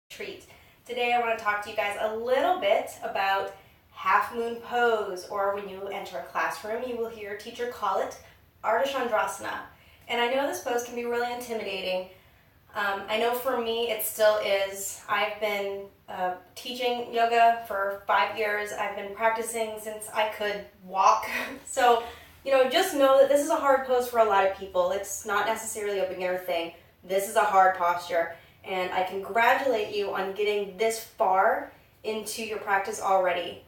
treat. Today I want to talk to you guys a little bit about half moon pose, or when you enter a classroom, you will hear your teacher call it Ardha Chandrasana. And I know this pose can be really intimidating. I know for me it still is. I've been teaching yoga for 5 years. I've been practicing since I could walk. So, just know that this is a hard pose for a lot of people. It's not necessarily a beginner thing. This is a hard posture. And I congratulate you on getting this far into your practice already,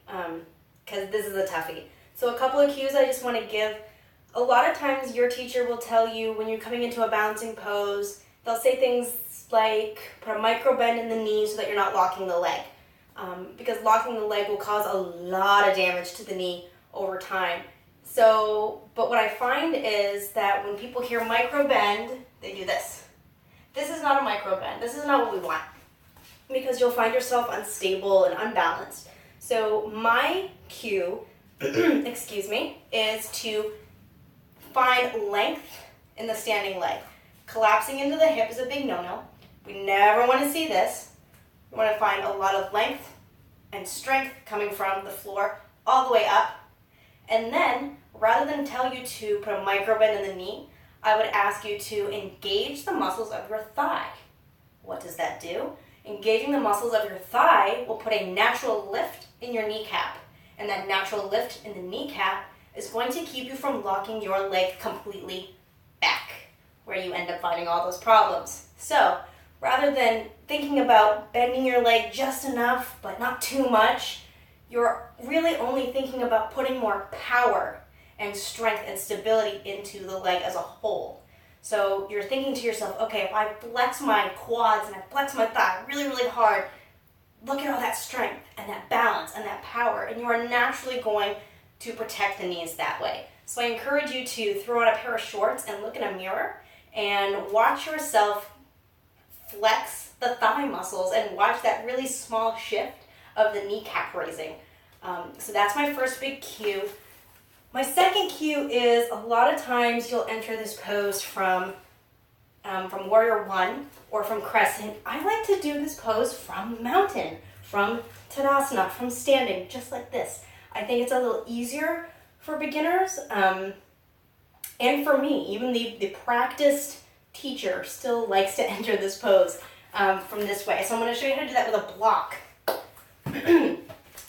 because this is a toughie. So a couple of cues I just want to give. A lot of times your teacher will tell you when you're coming into a balancing pose, they'll say things like put a micro bend in the knee so that you're not locking the leg. Because locking the leg will cause a lot of damage to the knee over time. But what I find is that when people hear micro bend, they do this. This is not a micro bend. This is not what we want, because you'll find yourself unstable and unbalanced. So my cue, is to find length in the standing leg. Collapsing into the hip is a big no-no. We never want to see this. We want to find a lot of length and strength coming from the floor all the way up. And then, rather than tell you to put a micro bend in the knee, I would ask you to engage the muscles of your thigh. What does that do? Engaging the muscles of your thigh will put a natural lift in your kneecap. And that natural lift in the kneecap is going to keep you from locking your leg completely back, where you end up finding all those problems. So, rather than thinking about bending your leg just enough, but not too much, you're really only thinking about putting more power and strength and stability into the leg as a whole. So you're thinking to yourself, okay, if I flex my quads and I flex my thigh really, really hard, look at all that strength and that balance and that power, and you are naturally going to protect the knees that way. So I encourage you to throw on a pair of shorts and look in a mirror and watch yourself flex the thigh muscles and watch that really small shift of the kneecap raising. So that's my first big cue. My second cue is a lot of times you'll enter this pose from Warrior One or from Crescent. I like to do this pose from Mountain, from Tadasana, from standing, just like this. I think it's a little easier for beginners, and for me. Even the practiced teacher still likes to enter this pose from this way. So I'm going to show you how to do that with a block.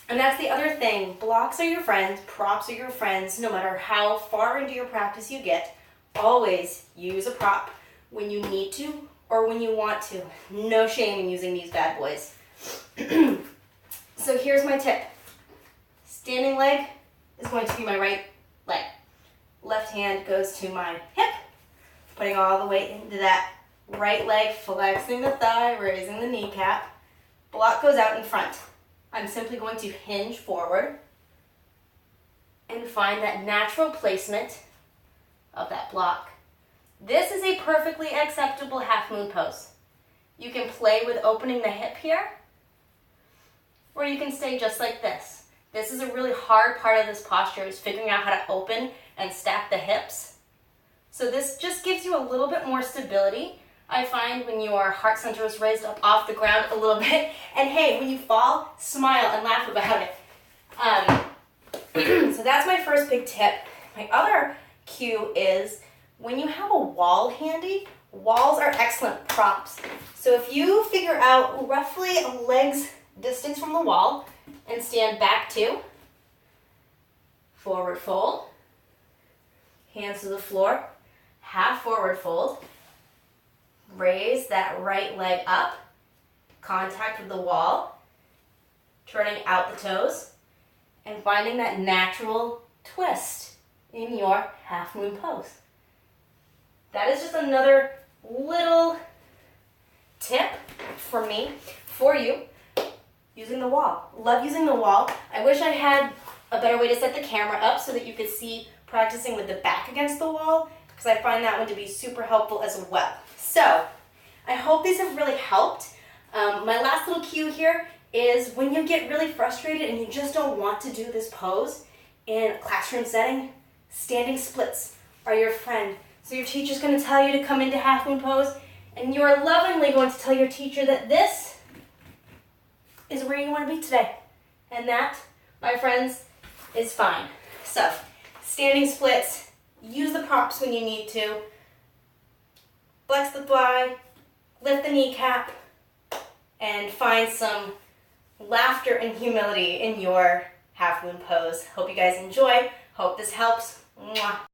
And that's the other thing. Blocks are your friends, props are your friends, no matter how far into your practice you get. Always use a prop when you need to or when you want to. No shame in using these bad boys. So here's my tip. Standing leg is going to be my right leg. Left hand goes to my hip, putting all the weight into that right leg, flexing the thigh, raising the kneecap. Block goes out in front. I'm simply going to hinge forward and find that natural placement of that block. This is a perfectly acceptable half moon pose. You can play with opening the hip here, or you can stay just like this. This is a really hard part of this posture, is figuring out how to open and stack the hips. So this just gives you a little bit more stability. I find when your heart center is raised up off the ground a little bit. And hey, when you fall, smile and laugh about it. So that's my first big tip. My other cue is when you have a wall handy, walls are excellent props. So if you figure out roughly a leg's distance from the wall and stand back two, forward fold, hands to the floor, half forward fold, raise that right leg up, contact with the wall, turning out the toes, and finding that natural twist in your half moon pose. That is just another little tip for me, for you, using the wall. Love using the wall. I wish I had a better way to set the camera up so that you could see practicing with the back against the wall, because I find that one to be super helpful as well. So, I hope these have really helped. My last little cue here is when you get really frustrated and you just don't want to do this pose in a classroom setting, standing splits are your friend. So your teacher's going to tell you to come into half moon pose, and you are lovingly going to tell your teacher that this is where you want to be today. And that, my friends, is fine. So, standing splits, use the props when you need to, flex the thigh, lift the kneecap, and find some laughter and humility in your half moon pose. Hope you guys enjoy. Hope this helps. Mwah.